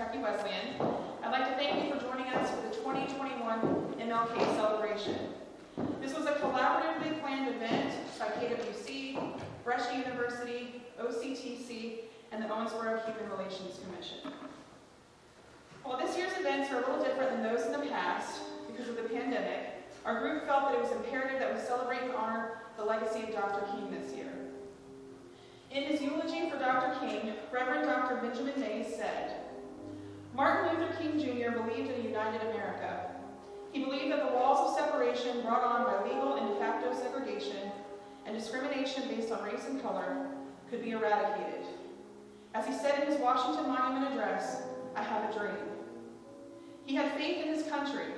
Kentucky Wesleyan. I'd like to thank you for joining us for the 2021 MLK celebration. This was a collaboratively planned event by KWC, Brescia University, OCTC, and the Owensboro Human Relations Commission. While this year's events are a little different than those in the past because of the pandemic, our group felt that it was imperative that we celebrate and honor the legacy of Dr. King this year. In his eulogy for Dr. King, Reverend Dr. Benjamin Mays said, "Martin Luther King Jr. believed in a united America. He believed that the walls of separation brought on by legal and de facto segregation and discrimination based on race and color could be eradicated. As he said in his Washington Monument address, 'I have a dream.' He had faith in his country.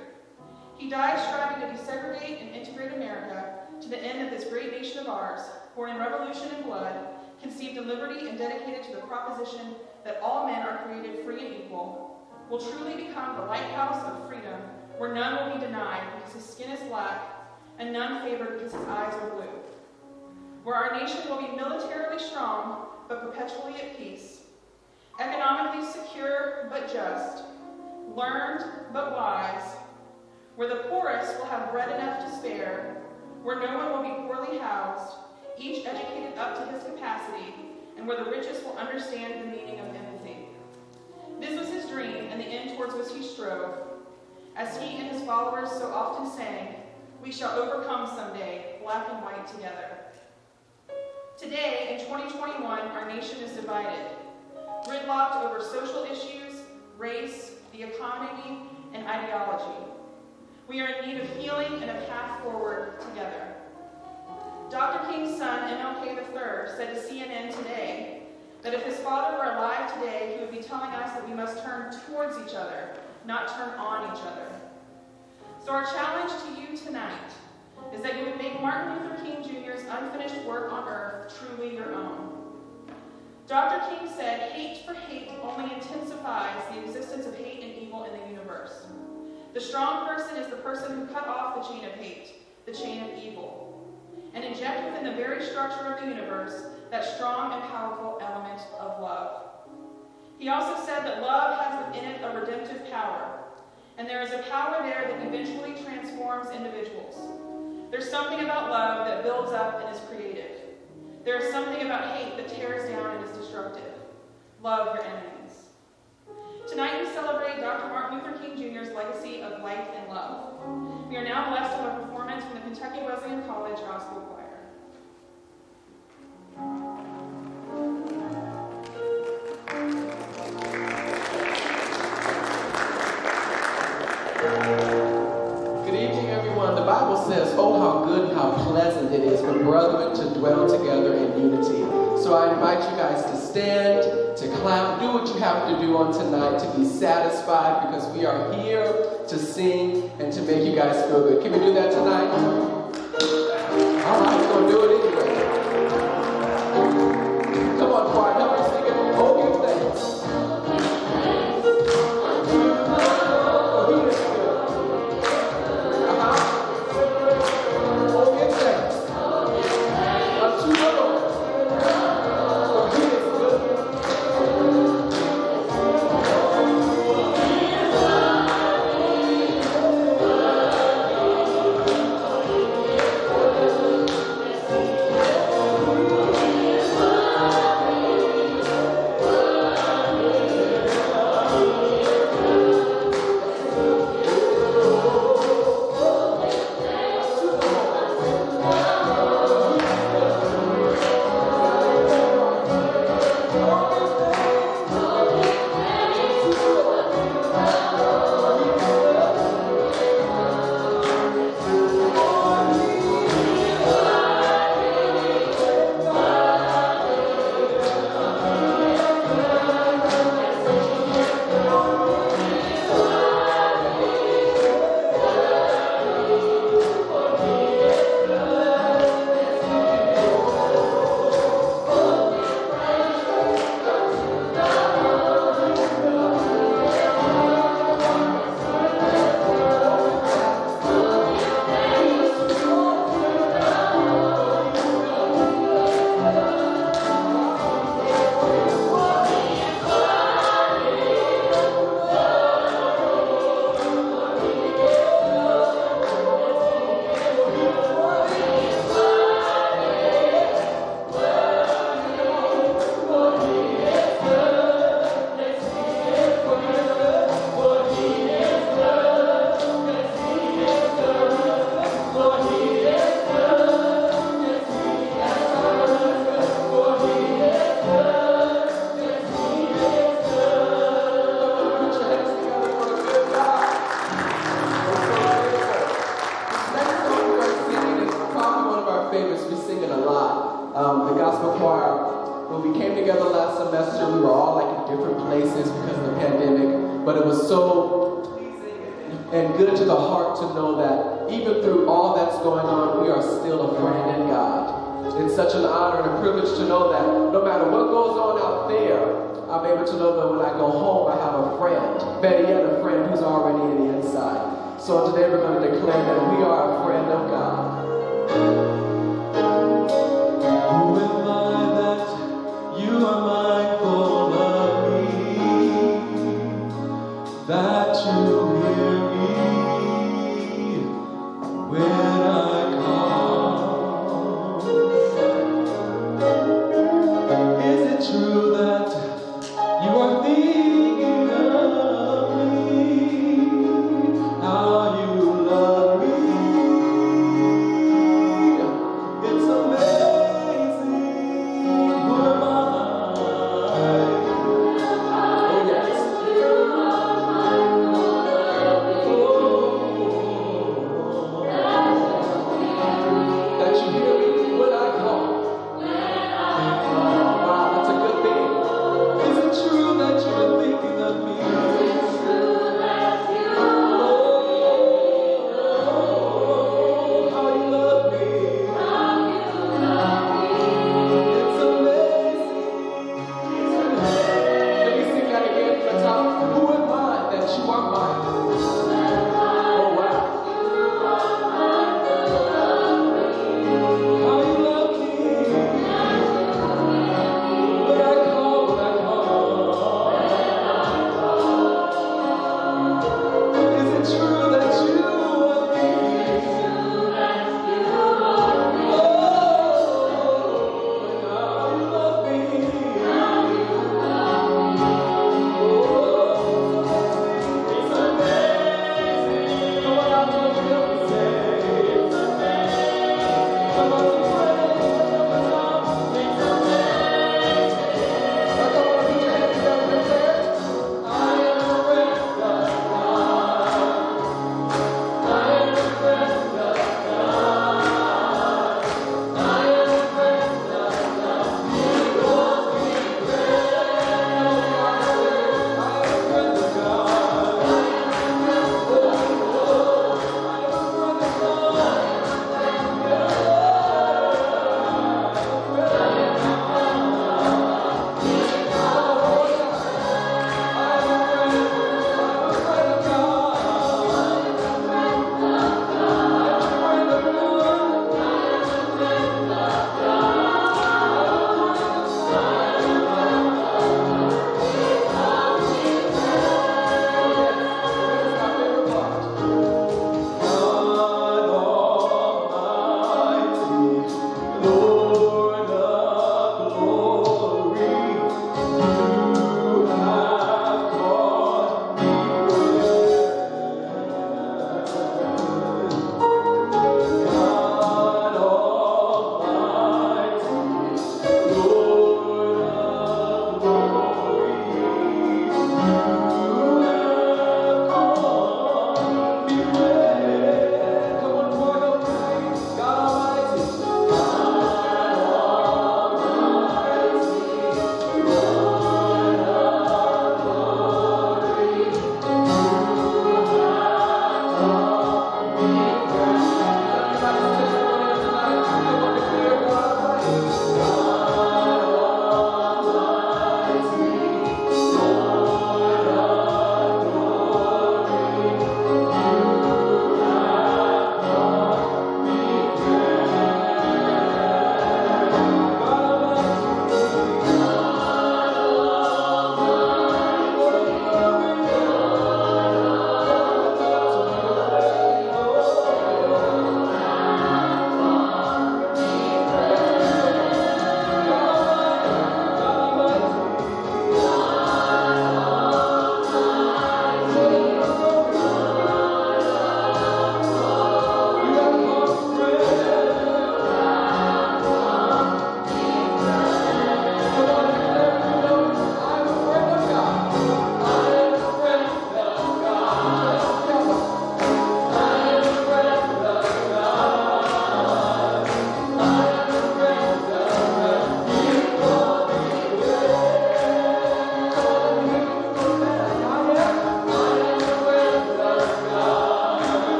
He died striving to desegregate and integrate America to the end of this great nation of ours, born in revolution and blood, conceived in liberty and dedicated to the proposition that all men are created free and equal, will truly become the lighthouse of freedom where none will be denied because his skin is black and none favored because his eyes are blue, where our nation will be militarily strong but perpetually at peace, economically secure but just, learned but wise, where the poorest will have bread enough to spare, where no one will be poorly housed, each educated up to his capacity, and where the richest will understand the meaning of empathy." This was his dream and the end towards which he strove. As he and his followers so often sang, "We shall overcome someday, black and white together." Today, in 2021, our nation is divided, gridlocked over social issues, race, the economy, and ideology. We are in need of healing and a path forward together. Dr. King's son, MLK III, said to CNN today that if his father were alive today, he would be telling us that we must turn towards each other, not turn on each other. So our challenge to you tonight is that you would make Martin Luther King Jr.'s unfinished work on earth truly your own. Dr. King said, "Hate for hate only intensifies the existence of hate and evil in the universe. The strong person is the person who cut off the chain of hate, the chain of evil, and inject within the very structure of the universe that strong and powerful element of love." He also said that love has within it a redemptive power, and there is a power there that eventually transforms individuals. There's something about love that builds up and is creative. There is something about hate that tears down and is destructive. Love your enemies. Tonight we celebrate Dr. Martin Luther King Jr.'s legacy of life and love. We are now blessed with a performance from the Kentucky Wesleyan College Gospel Choir. Good evening, everyone. The Bible says, "Oh, how good and how pleasant it is for brethren to dwell together in unity." So I invite you guys to stand, to clap, do what you have to do on tonight to be satisfied, because we are here to sing and to make you guys feel good. Can we do that tonight? All right, we're going to do it anyway. Come on, choir, help me sing it. Oh, give thanks. so and good to the heart to know that even through all that's going on, we are still a friend in God. It's such an honor and a privilege to know that no matter what goes on out there, I'm able to know that when I go home, I have a friend. Better yet, a friend who's already in the inside. So today we're going to declare that we are a friend of God. Who am I that you are mindful of me? That you hear me when I call? Is it true that you are thinking of me? How you love me? It's amazing. Who am I? Oh yes. That you hear me when I call. Wow, that's a good thing. Is it true that you are thinking of me? Oh, how you love me. It's amazing. Let me sing that again from the top. Who am I that you are mindful? Oh wow. How you love me. When I call, when I call. Is it true that you are thinking? Oh, how you love me. Oh, it's amazing.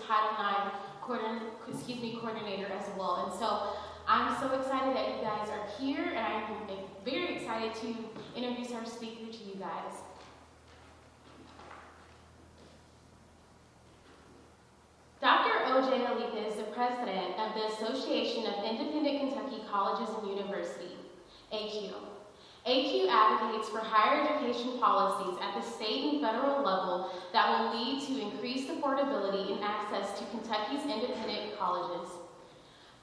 Title IX coordinator as well. And so I'm so excited that you guys are here, and I'm very excited to introduce our speaker to you guys. Dr. O.J. Oleka is the president of the Association of Independent Kentucky Colleges and Universities, AQ. AQ advocates for higher education policies at the state and federal level that will lead to increased affordability and access to Kentucky's independent colleges.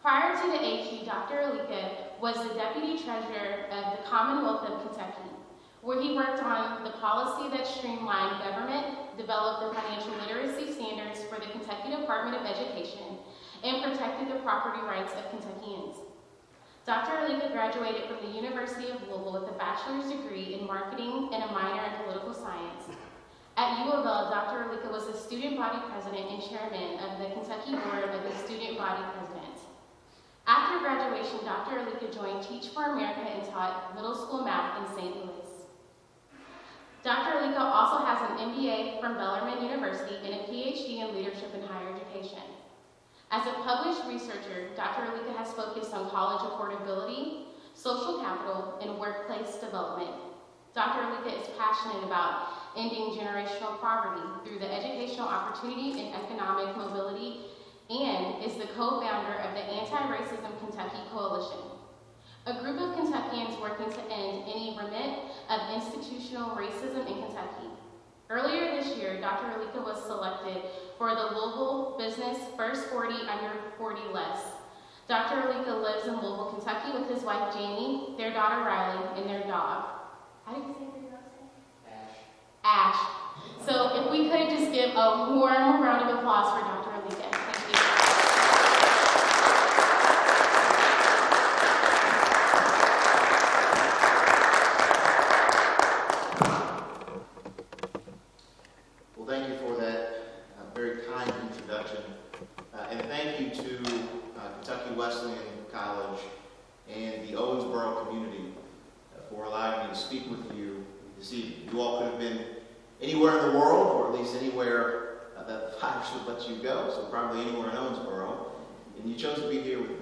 Prior to the AQ, Dr. Oleka was the deputy treasurer of the Commonwealth of Kentucky, where he worked on the policy that streamlined government, developed the financial literacy standards for the Kentucky Department of Education, and protected the property rights of Kentuckians. Dr. Oleka graduated from the University of Louisville with a bachelor's degree in marketing and a minor in political science. At U of L, Dr. Oleka was the student body president and chairman of the Kentucky Board of the Student Body Presidents. After graduation, Dr. Oleka joined Teach for America and taught middle school math in St. Louis. Dr. Oleka also has an MBA from Bellarmine University and a PhD in leadership and higher education. As a published researcher, Dr. Oleka has focused on college affordability, social capital, and workplace development. Dr. Oleka is passionate about ending generational poverty through the educational opportunity and economic mobility, and is the co-founder of the AntiRacism Kentucky Coalition, a group of Kentuckians working to end any remnant of institutional racism in Kentucky. Earlier this year, Dr. Oleka was selected for the Louisville Business First 40 Under 40 Less. Dr. Oleka lives in Louisville, Kentucky with his wife Jamie, their daughter Riley, and their dog. How do you say their dog's name? Ash. Ash. So if we could just give a warm round of applause for Dr. Oleka. Thank you. Thank you for that very kind introduction. And thank you to Kentucky Wesleyan College and the Owensboro community for allowing me to speak with you this evening. You all could have been anywhere in the world, or at least anywhere that the virus would let you go, so probably anywhere in Owensboro, and you chose to be here with me.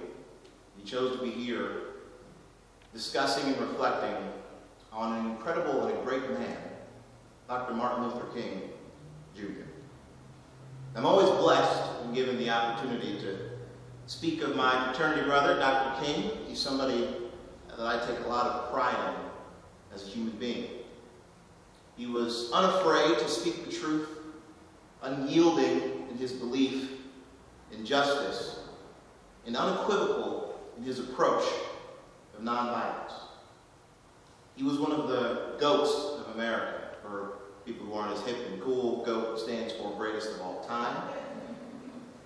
You chose to be here discussing and reflecting on an incredible and a great man, Dr. Martin Luther King, Jr. I'm always blessed when given the opportunity to speak of my fraternity brother, Dr. King. He's somebody that I take a lot of pride in as a human being. He was unafraid to speak the truth, unyielding in his belief in justice, and unequivocal in his approach of nonviolence. He was one of the GOATs of America. For people who aren't as hip and cool, GOAT stands for greatest of all time.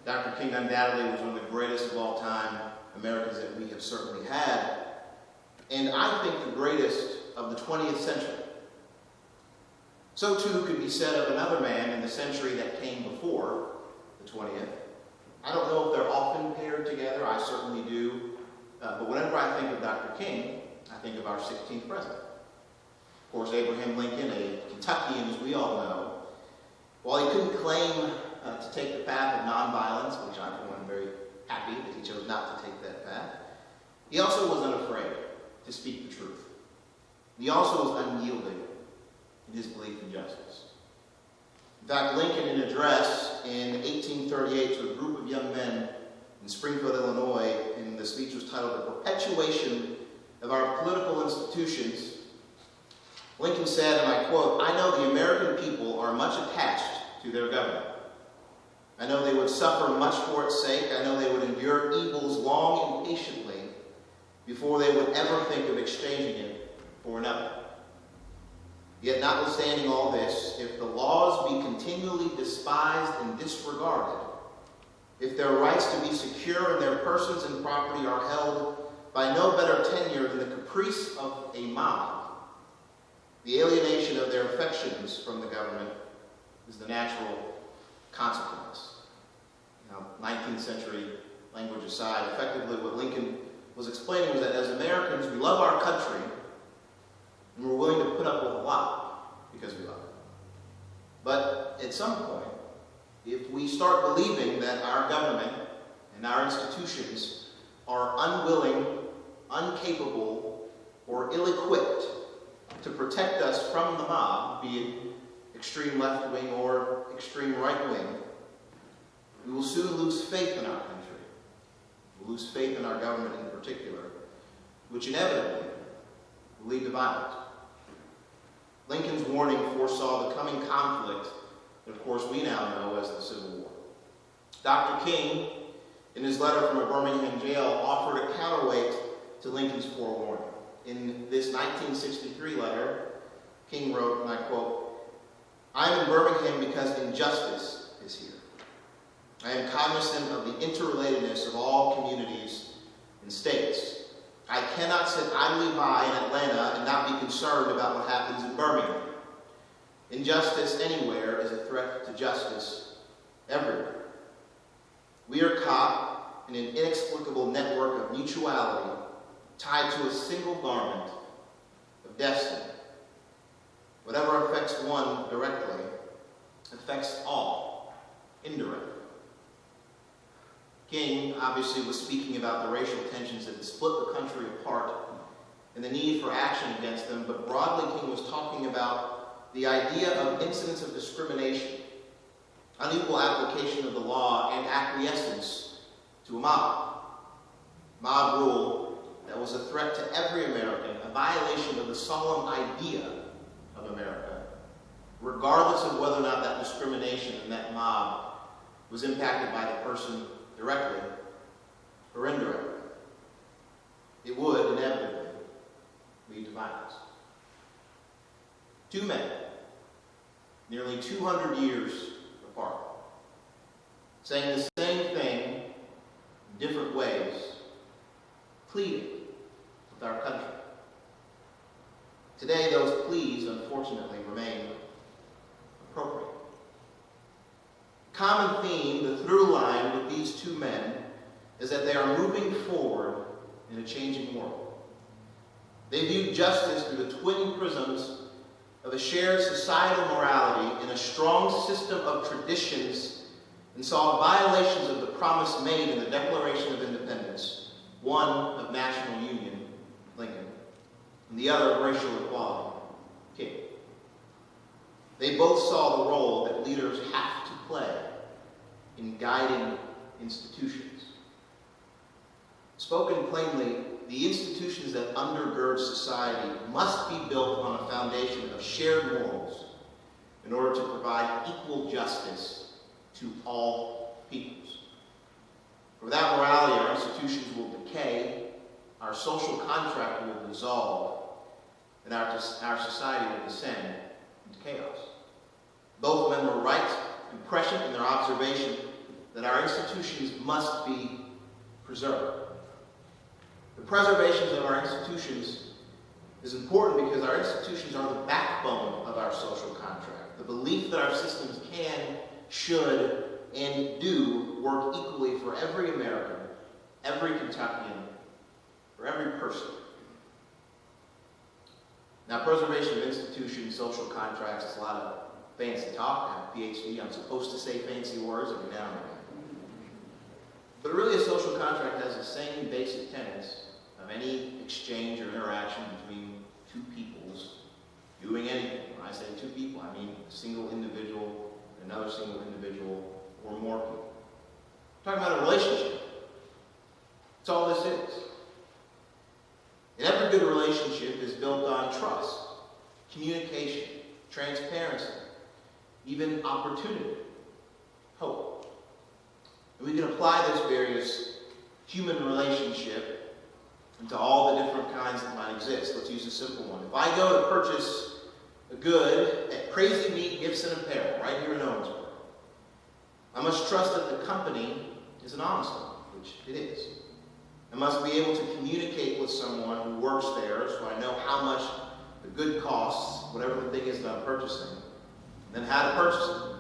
Dr. King undoubtedly was one of the greatest of all time Americans that we have certainly had, and I think the greatest of the 20th century. So too could be said of another man in the century that came before the 20th. I don't know if they're often paired together, I certainly do, but whenever I think of Dr. King, I think of our 16th president. Of course, Abraham Lincoln, a Kentuckian, as we all know, while he couldn't claim to take the path of nonviolence, which I, for one, am very happy that he chose not to take that path, he also was unafraid to speak the truth. He also was unyielding in his belief in justice. In fact, Lincoln, in an address in 1838 to a group of young men in Springfield, Illinois, and the speech was titled "The Perpetuation of Our Political Institutions," Lincoln said, and I quote, "I know the American people are much attached to their government. I know they would suffer much for its sake. I know they would endure evils long and patiently before they would ever think of exchanging it for another. Yet notwithstanding all this, if the laws be continually despised and disregarded, if their rights to be secure in their persons and property are held by no better tenure than the caprice of a mob, the alienation of their affections from the government is the natural consequence." Now, 19th century language aside, effectively what Lincoln was explaining was that as Americans, we love our country, and we're willing to put up with a lot because we love it. But at some point, if we start believing that our government and our institutions are unwilling, incapable, or ill-equipped to protect us from the mob, be it extreme left-wing or extreme right-wing, we will soon lose faith in our country. We'll lose faith in our government in particular, which inevitably will lead to violence. Lincoln's warning foresaw the coming conflict that, of course, we now know as the Civil War. Dr. King, in his letter from a Birmingham jail, offered a counterweight to Lincoln's forewarning. In this 1963 letter, King wrote, and I quote, "I am in Birmingham because injustice is here. I am cognizant of the interrelatedness of all communities and states. I cannot sit idly by in Atlanta and not be concerned about what happens in Birmingham. Injustice anywhere is a threat to justice everywhere. We are caught in an inexplicable network of mutuality tied to a single garment of destiny. Whatever affects one directly affects all indirectly." King obviously was speaking about the racial tensions that split the country apart and the need for action against them, but broadly King was talking about the idea of incidents of discrimination, unequal application of the law, and acquiescence to a mob. Mob rule that was a threat to every American, a violation of the solemn idea of America, regardless of whether or not that discrimination and that mob was impacted by the person directly or indirectly. It would inevitably lead to violence. Two men, nearly 200 years apart, saying the same thing in different ways, pleading with our country. Today, those pleas, unfortunately, remain appropriate. Common theme, the through line with these two men, is that they are moving forward in a changing world. They view justice through the twin prisms of a shared societal morality and a strong system of traditions, and saw violations of the promise made in the Declaration of Independence, one of national union, Lincoln, and the other of racial equality, King. They both saw the role that leaders have to play in guiding institutions. Spoken plainly, the institutions that undergird society must be built on a foundation of shared morals in order to provide equal justice to all peoples. Without morality, our institutions will decay, our social contract will dissolve, and our society will descend into chaos. Both men were right and prescient in their observation that our institutions must be preserved. The preservation of our institutions is important because our institutions are the backbone of our social contract. The belief that our systems can, should, and do work equally for every American, every Kentuckian, for every person. Now, preservation of institutions, social contracts, is a lot of fancy talk. I have a PhD. I'm supposed to say fancy words every now and then. But really, a social contract has the same basic tenets of any exchange or interaction between two peoples doing anything. When I say two people, I mean a single individual, another single individual, or more people. I'm talking about a relationship. That's all this is. And every good relationship is built on trust, communication, transparency, even opportunity, hope. And we can apply this various human relationship into all the different kinds that might exist. Let's use a simple one. If I go to purchase a good at Crazy Meat Gifts and Apparel, right here in Owensboro, I must trust that the company is an honest one, which it is. I must be able to communicate with someone who works there so I know how much the good costs, whatever the thing is that I'm purchasing, and then how to purchase it.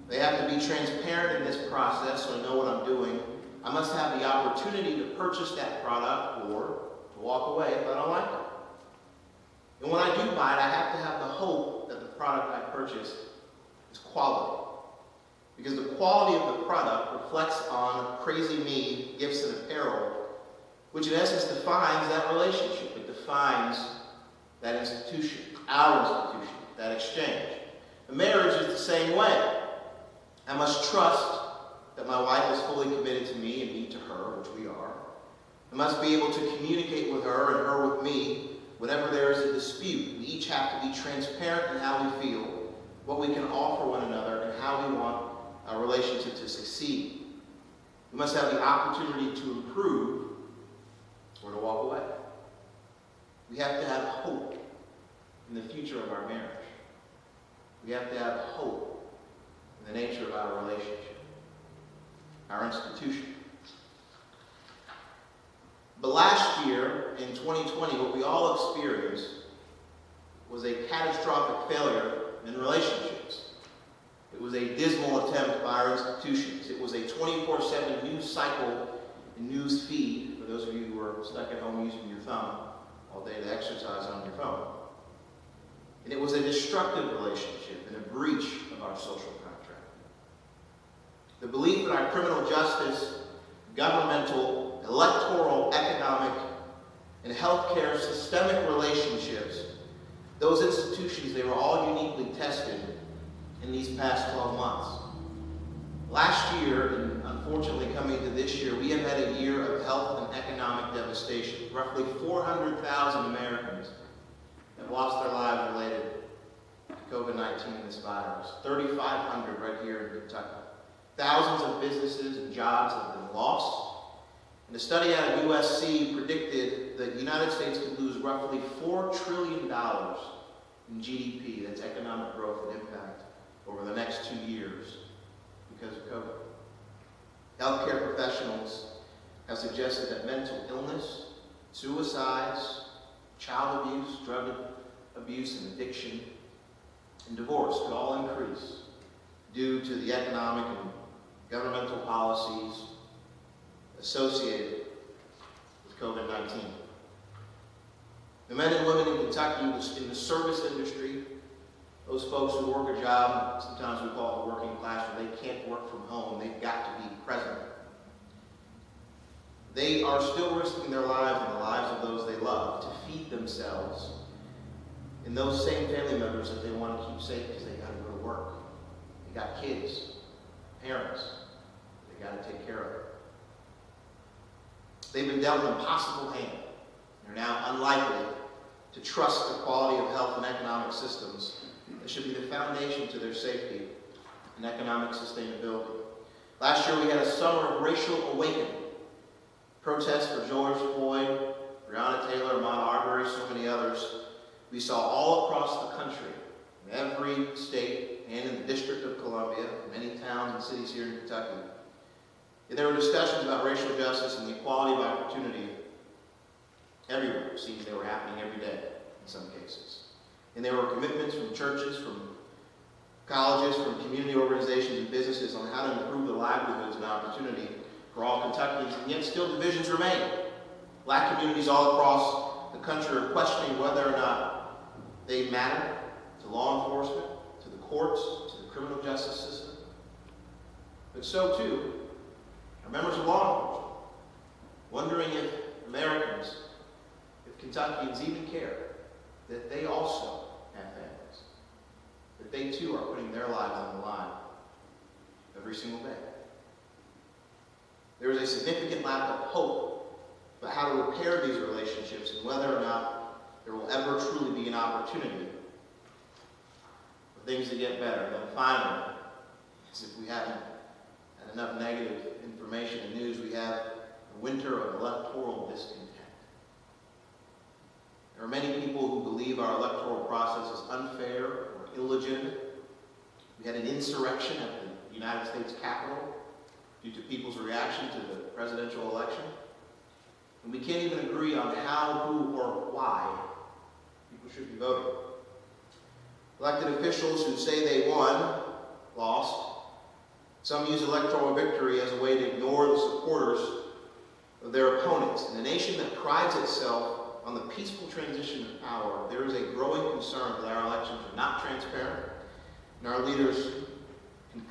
They have to be transparent in this process so I know what I'm doing. I must have the opportunity to purchase that product or to walk away if I don't like it. And when I do buy it, I have to have the hope that the product I purchase is quality. because the quality of the product reflects on crazy me, gifts, and apparel, which in essence defines that relationship. It defines that institution, our institution, that exchange. A marriage is the same way. I must trust that my wife is fully committed to me and me to her, which we are. I must be able to communicate with her and her with me whenever there is a dispute. We each have to be transparent in how we feel, what we can offer one another, and how we want our relationship to succeed. We must have the opportunity to improve or to walk away. We have to have hope in the future of our marriage. We have to have hope in the nature of our relationship, our institution. But last year, in 2020, what we all experienced was a catastrophic failure in relationships. It was a dismal attempt by our institutions. It was a 24/7 news cycle and news feed, for those of you who are stuck at home using your thumb all day to exercise on your phone. And it was a destructive relationship and a breach of our social contract. The belief that our criminal justice, governmental, electoral, economic, and healthcare systemic relationships, those institutions, they were all uniquely tested in these past 12 months. Last year, and unfortunately coming to this year, we have had a year of health and economic devastation. Roughly 400,000 Americans have lost their lives related to COVID-19 and this virus. 3,500 right here in Kentucky. Thousands of businesses and jobs have been lost. And a study out of USC predicted that the United States could lose roughly $4 trillion in GDP, that's economic growth and impact, over the next 2 years because of COVID. Healthcare professionals have suggested that mental illness, suicides, child abuse, drug abuse and addiction, and divorce could all increase due to the economic and governmental policies associated with COVID-19. The men and women in Kentucky in the service industry, those folks who work a job, sometimes we call it working class, where they can't work from home, they've got to be present. They are still risking their lives and the lives of those they love to feed themselves and those same family members that they want to keep safe because they got to go to work. They got kids, parents, they got to take care of. They've been dealt an impossible hand. They're now unlikely to trust the quality of health and economic systems that should be the foundation to their safety and economic sustainability. Last year we had a summer of racial awakening. Protests for George Floyd, Breonna Taylor, Ahmaud Arbery, so many others. We saw all across the country, in every state and in the District of Columbia, many towns and cities here in Kentucky. And there were discussions about racial justice and the equality of opportunity everywhere. It seems they were happening every day in some cases. And there were commitments from churches, from colleges, from community organizations and businesses on how to improve the livelihoods and opportunity for all Kentuckians, and yet still divisions remain. Black communities all across the country are questioning whether or not they matter to law enforcement, to the courts, to the criminal justice system. But so too are members of law enforcement, wondering if Americans, if Kentuckians even care that they also have families, that they too are putting their lives on the line every single day. There is a significant lack of hope about how to repair these relationships and whether or not there will ever truly be an opportunity for things to get better. And then finally, as if we haven't had enough negative information and news, we have a winter of electoral discontent. There are many people who believe our electoral process is unfair or illegitimate. We had an insurrection at the United States Capitol due to people's reaction to the presidential election. And we can't even agree on how, who, or why people should be voting. Elected officials who say they won, lost. Some use electoral victory as a way to ignore the supporters of their opponents. In a nation that prides itself on the peaceful transition of power, there is a growing concern that our elections are not transparent and our leaders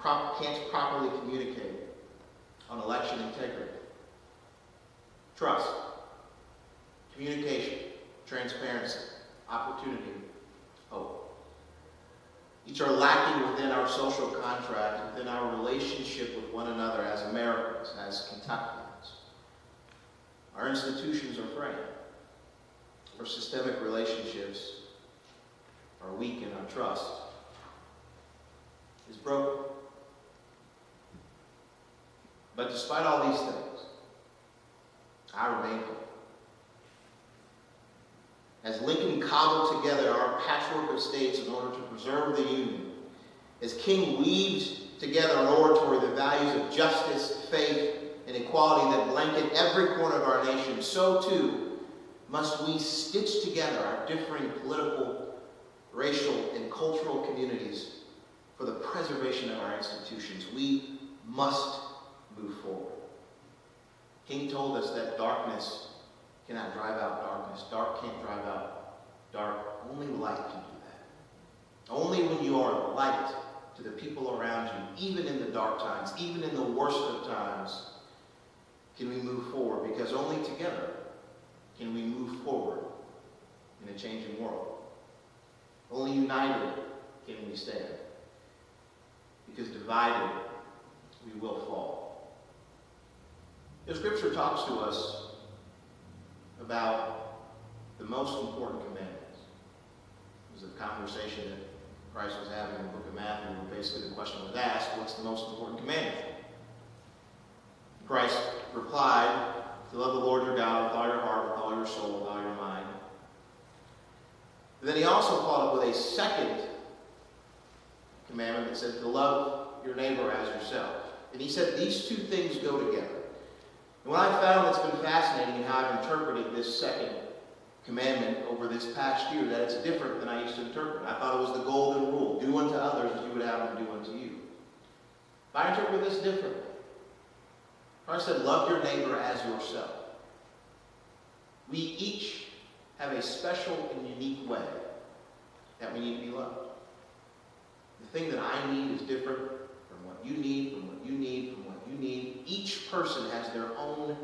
can't properly communicate on election integrity, trust, communication, transparency, opportunity, hope. Each are lacking within our social contract, within our relationship with one another as Americans, as Kentuckians. Our institutions are fraying. Our systemic relationships are weak, and our trust is broken. But despite all these things, I remain hopeful. As Lincoln cobbled together our patchwork of states in order to preserve the Union, as King weaved together an oratory the values of justice, faith, and equality that blanket every corner of our nation, so too must we stitch together our differing political, racial, and cultural communities for the preservation of our institutions. We must move forward. King told us that darkness cannot drive out darkness. Dark can't drive out dark. Only light can do that. Only when you are a light to the people around you, even in the dark times, even in the worst of times, can we move forward. Because only together can we move forward in a changing world. Only united can we stand. Because divided, we will fall. The Scripture talks to us about the most important commandments. It was a conversation that Christ was having in the book of Matthew, where basically the question was asked, what's the most important commandment? Christ replied, to love the Lord your God with all your heart, with all your soul, with all your mind. And then he also followed up with a second commandment that said to love your neighbor as yourself. And he said these two things go together. And what I found that's been fascinating in how I've interpreted this second commandment over this past year, that it's different than I used to interpret. I thought it was the golden rule. Do unto others as you would have them do unto you. But I interpret this differently. Christ said, love your neighbor as yourself. We each have a special and unique way that we need to be loved. The thing that I need is different from what you need, from what you need, from what you need. Each person has their own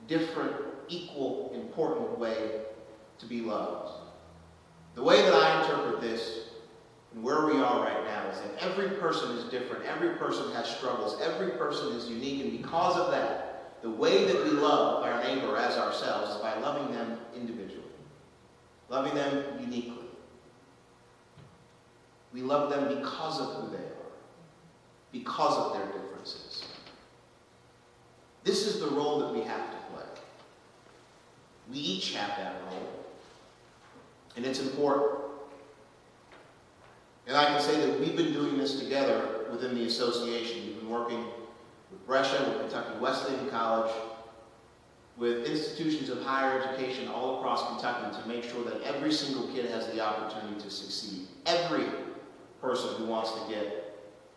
different, equal, important way to be loved. The way that I interpret this and where we are right now is that every person is different. Every person has struggles. Every person is unique. And because of that, the way that we love our neighbor as ourselves is by loving them individually, loving them uniquely. We love them because of who they are, because of their differences. This is the role that we have to play. We each have that role, and it's important. And I can say that we've been doing this together within the association. We've been working with Brescia, with Kentucky Wesleyan College, with institutions of higher education all across Kentucky to make sure that every single kid has the opportunity to succeed. Every person who wants to get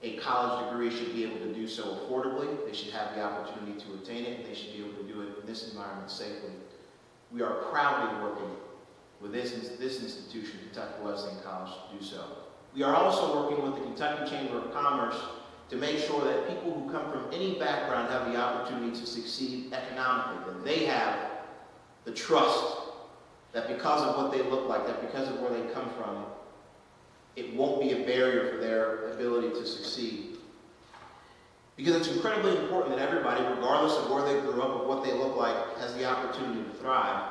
a college degree should be able to do so affordably. They should have the opportunity to attain it. They should be able to do it in this environment safely. We are proudly working with this institution, Kentucky Wesleyan College, to do so. We are also working with the Kentucky Chamber of Commerce to make sure that people who come from any background have the opportunity to succeed economically, that they have the trust that because of what they look like, that because of where they come from, it won't be a barrier for their ability to succeed. Because it's incredibly important that everybody, regardless of where they grew up or what they look like, has the opportunity to thrive.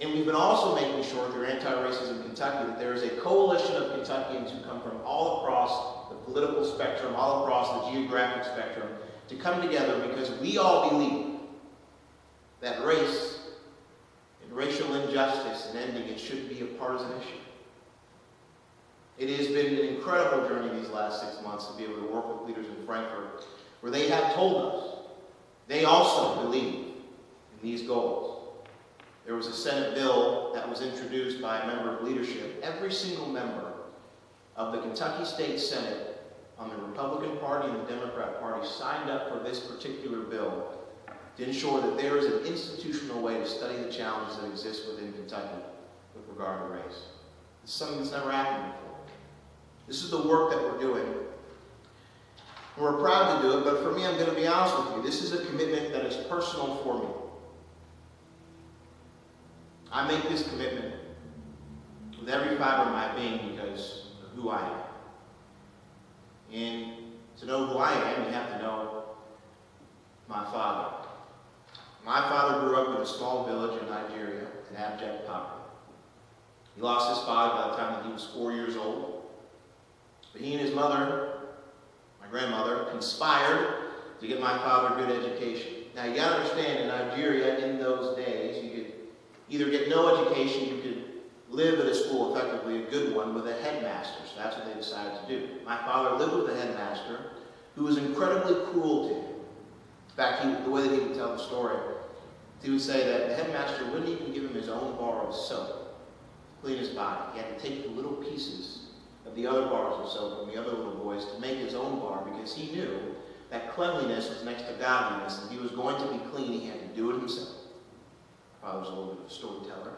And we've been also making sure through AntiRacism Kentucky that there is a coalition of Kentuckians who come from all across the political spectrum, all across the geographic spectrum, to come together because we all believe that race and racial injustice and ending it shouldn't be a partisan issue. It has been an incredible journey these last 6 months to be able to work with leaders in Frankfurt, where they have told us they also believe in these goals. There was a Senate bill that was introduced by a member of leadership. Every single member of the Kentucky State Senate on the Republican Party and the Democrat Party signed up for this particular bill to ensure that there is an institutional way to study the challenges that exist within Kentucky with regard to race. It's something that's never happened before. This is the work that we're doing. We're proud to do it, but for me, I'm going to be honest with you, this is a commitment that is personal for me. I make this commitment with every fiber of my being because of who I am. And to know who I am, you have to know my father. My father grew up in a small village in Nigeria in abject poverty. He lost his father by the time that he was 4 years old. But he and his mother, my grandmother, conspired to get my father a good education. Now you got to understand, in Nigeria in those days, you could either get no education, you could live at a school, effectively a good one, with a headmaster. So that's what they decided to do. My father lived with a headmaster who was incredibly cruel to him. In fact, the way that he would tell the story, he would say that the headmaster wouldn't even give him his own bar of soap to clean his body. He had to take the little pieces of the other bars of soap from the other little boys to make his own bar, because he knew that cleanliness was next to godliness, and if he was going to be clean, he had to do it himself. My father was a little bit of a storyteller.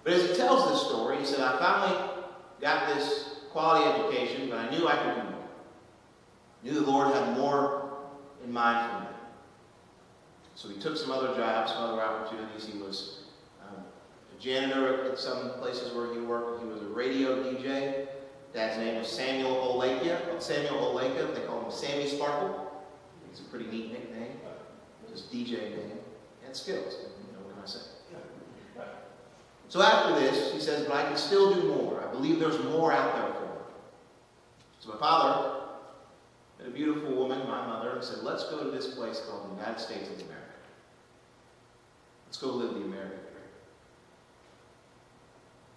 But as he tells this story, he said, I finally got this quality education, but I knew I could do more. I knew the Lord had more in mind for me. So he took some other jobs, some other opportunities. He was a janitor at some places where he worked. He was a radio DJ. Dad's name was Samuel Oleka. They call him Sammy Sparkle. It's a pretty neat nickname. Just DJ name. He had skills. What can I say? So after this, he says, but I can still do more. I believe there's more out there for me. So my father met a beautiful woman, my mother, and said, let's go to this place called the United States of America. Let's go live the American dream.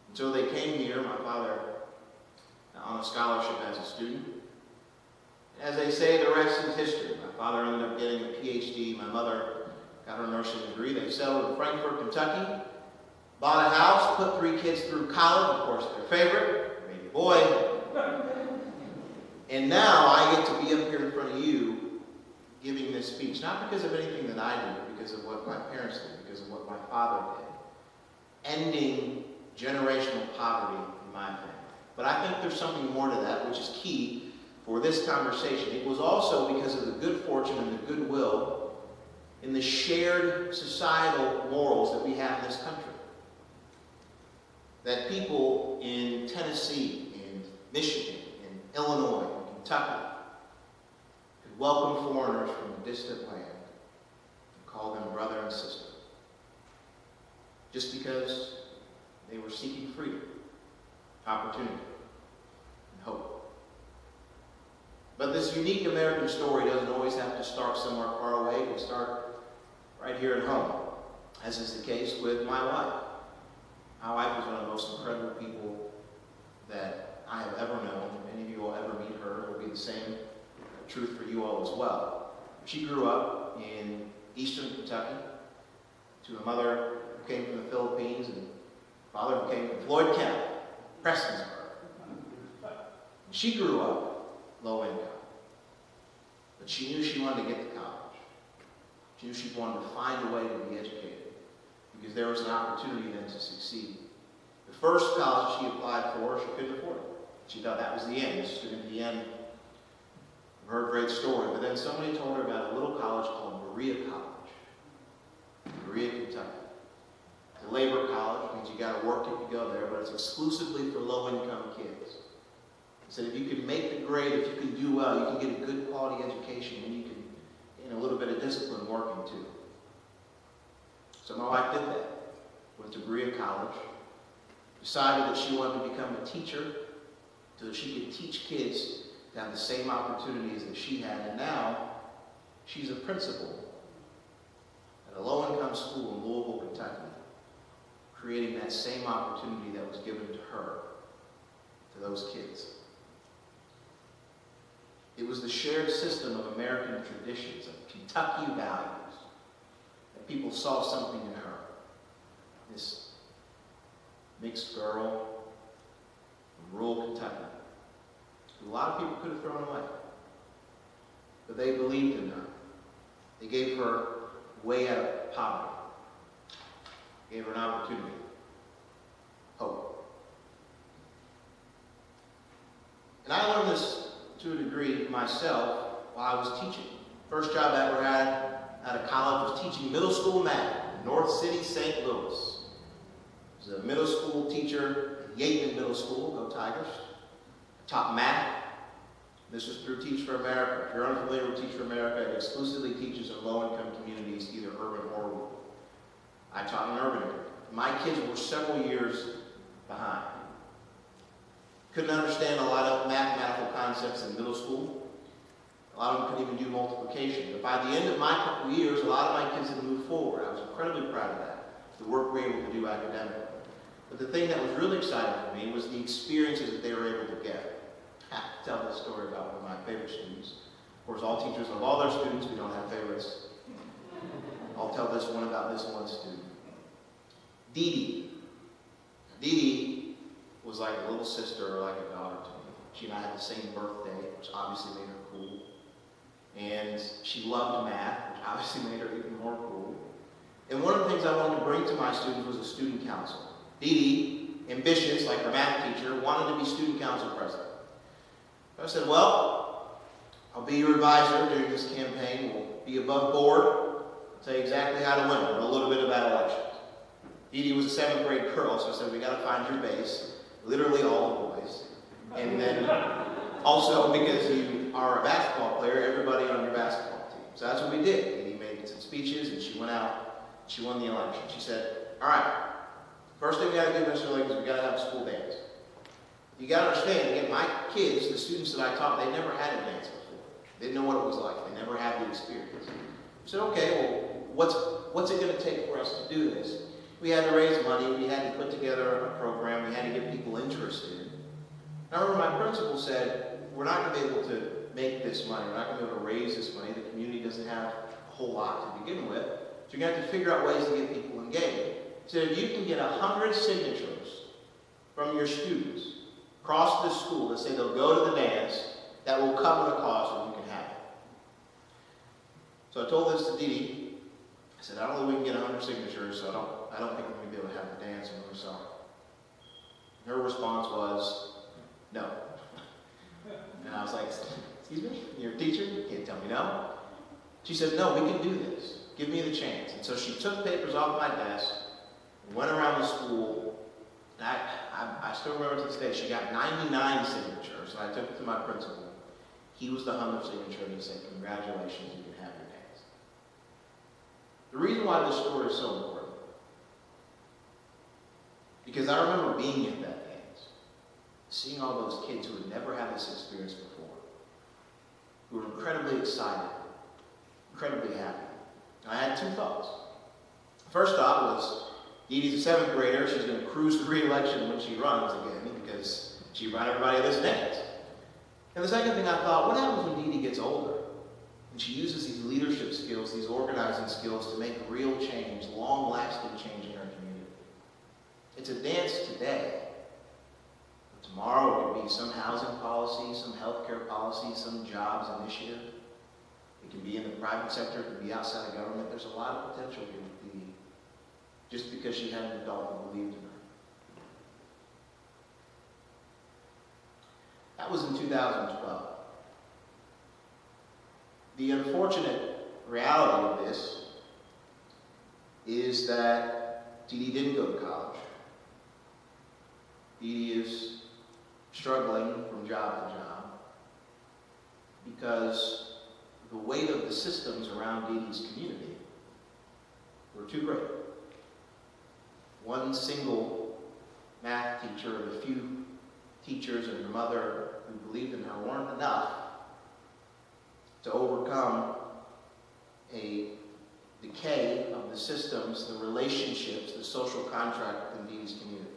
And so they came here, my father on a scholarship as a student. As they say, the rest is history. My father ended up getting a PhD. My mother got her nursing degree. They settled in Frankfort, Kentucky. Bought a house, put 3 kids through college, of course their favorite, baby boy. And now I get to be up here in front of you giving this speech, not because of anything that I did, but because of what my parents did, because of what my father did. Ending generational poverty in my family. But I think there's something more to that, which is key for this conversation. It was also because of the good fortune and the goodwill in the shared societal morals that we have in this country. That people in Tennessee, in Michigan, in Illinois, in Kentucky, could welcome foreigners from a distant land and call them brother and sister. Just because they were seeking freedom, opportunity, and hope. But this unique American story doesn't always have to start somewhere far away. It can start right here at home, as is the case with my wife. My wife is one of the most incredible people that I have ever known. If any of you will ever meet her, it will be the same truth for you all as well. She grew up in eastern Kentucky to a mother who came from the Philippines and a father who came from Floyd County, Prestonsburg. She grew up low income, but she knew she wanted to get to college. She knew she wanted to find a way to be educated, because there was an opportunity then to succeed. The first college she applied for, she couldn't afford it. She thought that was the end. This was going to be the end of her great story. But then somebody told her about a little college called Berea College, Berea, Kentucky. It's a labor college, which means you got to work if you go there, but it's exclusively for low-income kids. He said if you can make the grade, if you can do well, you can get a good quality education, and you can gain a little bit of discipline working too. So my wife did that. Went to Berea College. Decided that she wanted to become a teacher so that she could teach kids to have the same opportunities that she had. And now she's a principal at a low-income school in Louisville, Kentucky, creating that same opportunity that was given to her, to those kids. It was the shared system of American traditions, of Kentucky values, that people saw something in her. This mixed girl from rural Kentucky, who a lot of people could have thrown away. But they believed in her. They gave her a way out of poverty. Gave her an opportunity. Hope. And I learned this to a degree, myself while I was teaching. First job I ever had out of college was teaching middle school math in North City, St. Louis. I was a middle school teacher at Yeatman Middle School, go Tigers. I taught math. This was through Teach for America. If you're unfamiliar with Teach for America, it exclusively teaches in low-income communities, either urban or rural. I taught in urban area. My kids were several years behind. Couldn't understand a lot of mathematical concepts in middle school. A lot of them couldn't even do multiplication. But by the end of my couple of years, a lot of my kids had moved forward. I was incredibly proud of that, the work we were able to do academically. But the thing that was really exciting for me was the experiences that they were able to get. I have to tell this story about one of my favorite students. Of course, all teachers love all their students. We don't have favorites. I'll tell this one about this one student. Dee Dee. Dee Dee was like a little sister or like a daughter to me. She and I had the same birthday, which obviously made her cool. And she loved math, which obviously made her even more cool. And one of the things I wanted to bring to my students was a student council. Dee Dee, ambitious, like her math teacher, wanted to be student council president. So I said, well, I'll be your advisor during this campaign. We'll be above board. I'll tell you exactly how to win it, and a little bit about elections. Dee Dee was a 7th grade girl, so I said, we got to find your base. Literally all the boys. And then also, because you are a basketball player, everybody on your basketball team. So that's what we did. Dee Dee made some speeches, and she went out. She won the election. She said, all right, first thing we got to do, Mr. Oleka, is we got to have a school dance. You got to understand, again, my kids, the students that I taught, they never had a dance before. They didn't know what it was like. They never had the experience. I said, okay, well, what's it going to take for us to do this? We had to raise money. We had to put together a program. We had to get people interested. I remember my principal said, we're not going to be able to make this money. We're not going to be able to raise this money. The community doesn't have a whole lot to begin with. So you're going to have to figure out ways to get people engaged. So if you can get 100 signatures from your students across this school that say they'll go to the dance, that will cover the cost and you can have it. So I told this to Dee Dee. I said, I don't know if we can get 100 signatures, so I don't think we're going to be able to have the dance, and we're sorry. Her response was, no. And I was like, excuse me? You're a teacher? You can't tell me no. She said, no, we can do this. Give me the chance. And so she took papers off my desk, went around the school, and I still remember to this day, she got 99 signatures, and I took it to my principal. He was the 100th signature, and he said, congratulations, you can have your dance. The reason why this story is so important, because I remember being at that dance, seeing all those kids who had never had this experience before, who were incredibly excited, incredibly happy. I had two thoughts. First thought was, Dee Dee's a 7th grader, she's going to cruise to re-election when she runs again, because she ran everybody at this dance. And the second thing I thought, what happens when Dee Dee gets older? And she uses these leadership skills, these organizing skills to make real change, long-lasting change in her community. It's a dance today. But tomorrow it could be some housing policy, some healthcare policy, some jobs initiative. It can be in the private sector, it can be outside of government. There's a lot of potential here with Dee Dee, just because she had an adult who believed in her. That was in 2012. The unfortunate reality of this is that Dee Dee didn't go to college. Dee Dee is struggling from job to job because the weight of the systems around Dee Dee's community were too great. One single math teacher and a few teachers and her mother who believed in her weren't enough to overcome a decay of the systems, the relationships, the social contract within Dee Dee's community.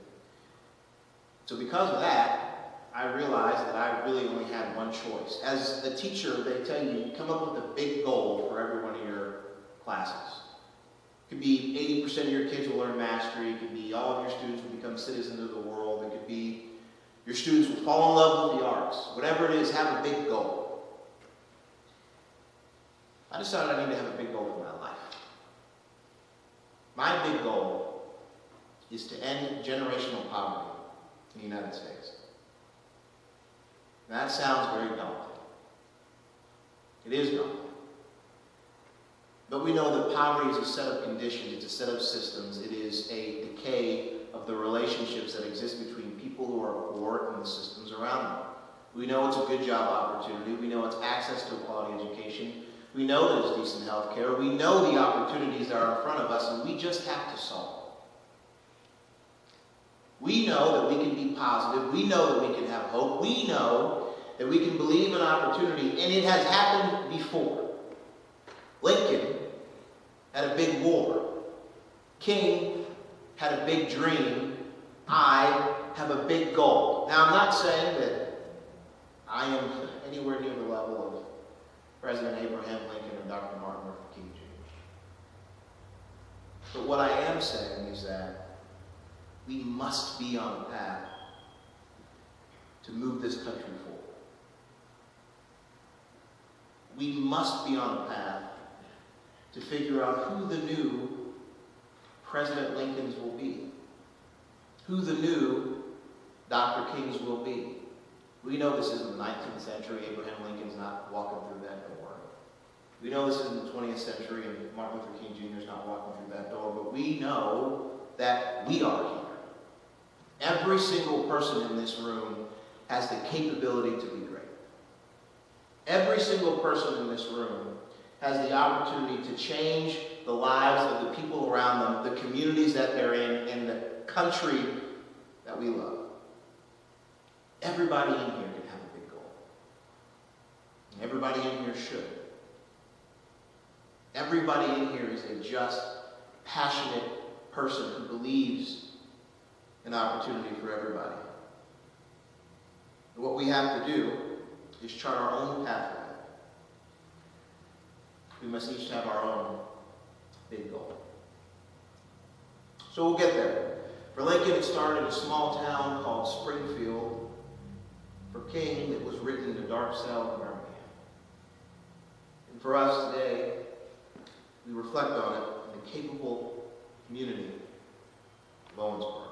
So because of that, I realized that I really only had one choice. As a teacher, they tell you, come up with a big goal for every one of your classes. It could be 80% of your kids will learn mastery. It could be all of your students will become citizens of the world. It could be your students will fall in love with the arts. Whatever it is, have a big goal. I decided I need to have a big goal for my life. My big goal is to end generational poverty in the United States. Now, that sounds very daunting. It is gone. But we know that poverty is a set of conditions, it's a set of systems, it is a decay of the relationships that exist between people who are poor and the systems around them. We know it's a good job opportunity, we know it's access to a quality education, we know that it's decent health care, we know the opportunities that are in front of us, and we just have to solve them. We know that we can be positive, we know that we can have hope, we know that we can believe in opportunity, and it has happened before. Lincoln had a big war. King had a big dream. I have a big goal. Now, I'm not saying that I am anywhere near the level of President Abraham Lincoln or Dr. Martin Luther King Jr. But what I am saying is that we must be on a path to move this country forward. We must be on a path to figure out who the new President Lincolns will be, who the new Dr. Kings will be. We know this isn't the 19th century. Abraham Lincoln's not walking through that door. We know this isn't the 20th century, and Martin Luther King Jr. is not walking through that door, but we know that we are here. Every single person in this room has the capability to be great. Every single person in this room has the opportunity to change the lives of the people around them, the communities that they're in, and the country that we love. Everybody in here can have a big goal. And everybody in here should. Everybody in here is a just, passionate person who believes in opportunity for everybody. And what we have to do is chart our own pathway. We must each have our own big goal. So we'll get there. For Lincoln, it started in a small town called Springfield. For King, it was written in a dark cell in Birmingham. And for us today, we reflect on it in the capable community of Owensboro.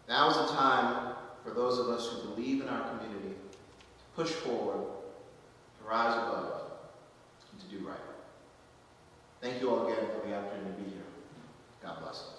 Now is the time for those of us who believe in our community to push forward, to rise above, and to do right. Thank you all again for the opportunity to be here. God bless.